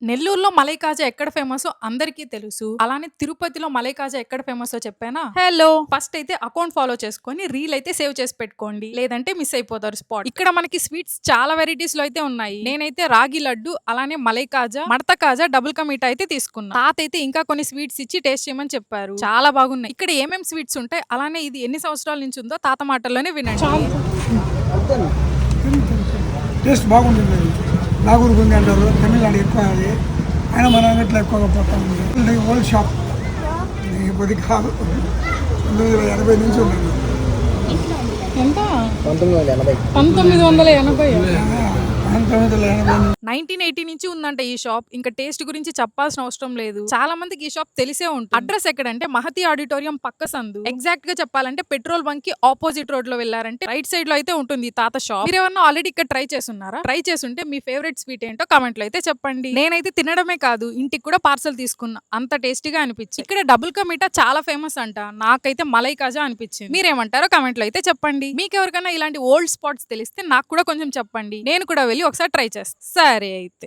నెల్లూరులో మలై కాజా ఎక్కడ ఫేమసో అందరికీ తెలుసు. అలానే తిరుపతిలో మలై కాజా ఎక్కడ ఫేమసో చెప్పానా? హలో! ఫస్ట్ అయితే అకౌంట్ ఫాలో చేసుకొని రీల్ అయితే సేవ్ చేసి పెట్టుకోండి. లేదంటే మిస్ అయిపోతారు స్పాట్. ఇక్కడ మనకి స్వీట్స్ చాలా వెరైటీస్ లో అయితే ఉన్నాయి. నేనైతే రాగి లడ్డు, అలానే మలై కాజా, మడత కాజా, డబుల్ కా మీఠా అయితే తీసుకున్నా. తాత అయితే ఇంకా కొన్ని స్వీట్స్ ఇచ్చి టేస్ట్ చేయమని చెప్పారు. చాలా బాగున్నాయి. ఇక్కడ ఏమేం స్వీట్స్ ఉంటాయి, అలానే ఇది ఎన్ని సంవత్సరాల నుంచి ఉందో తాత మాటల్లోనే వినండి. టేస్ట్ బాగుంటుంది. నాగూరు గుండి అంటారు, తమిళనాడు ఎక్కువ అది. అయినా మన అంగట్లో ఎక్కువగా పోతా ఉంది. ఓల్డ్ షాప్ ఇప్పుడు కాదు, 1980 నుంచి ఉన్నాను. ఎంత? 1980. 1980. 1980 1980 నుంచి ఉందంట ఈ షాప్. ఇంకా టేస్ట్ గురించి చెప్పాల్సిన అవసరం లేదు. చాలా మందికి ఈ షాప్ తెలిసే ఉంటుంది. అడ్రస్ ఎక్కడంటే మహతి ఆడిటోరియం పక్క సందు. ఎగ్జాక్ట్ గా చెప్పాలంటే పెట్రోల్ బంక్ కి ఆపోజిట్ రోడ్ లో వెళ్ళారంటే రైట్ సైడ్ లో అయితే ఉంటుంది ఈ తాత షాప్. మీరు ఎవరన్నా ఆల్రెడీ ఇక్కడ ట్రై చేస్తున్నారా? ట్రై చేస్తుంటే మీ ఫేవరెట్ స్వీట్ ఏంటో కామెంట్ లో అయితే చెప్పండి. నేనైతే తినడమే కాదు, ఇంటికి కూడా పార్సల్ తీసుకున్నా. అంత టేస్టీగా అనిపించింది. ఇక్కడ డబుల్ కా మీఠా చాలా ఫేమస్ అంట. నాకైతే మలై కాజా అనిపించింది. మీరేమంటారో కామెంట్ లో అయితే చెప్పండి. మీకు ఎవరికైనా ఇలాంటి ఓల్డ్ స్పాట్స్ తెలిస్తే నాకు కూడా కొంచెం చెప్పండి. నేను కూడా వెళ్ళి ఒకసారి ట్రై చేస్తాను. సరే అయితే.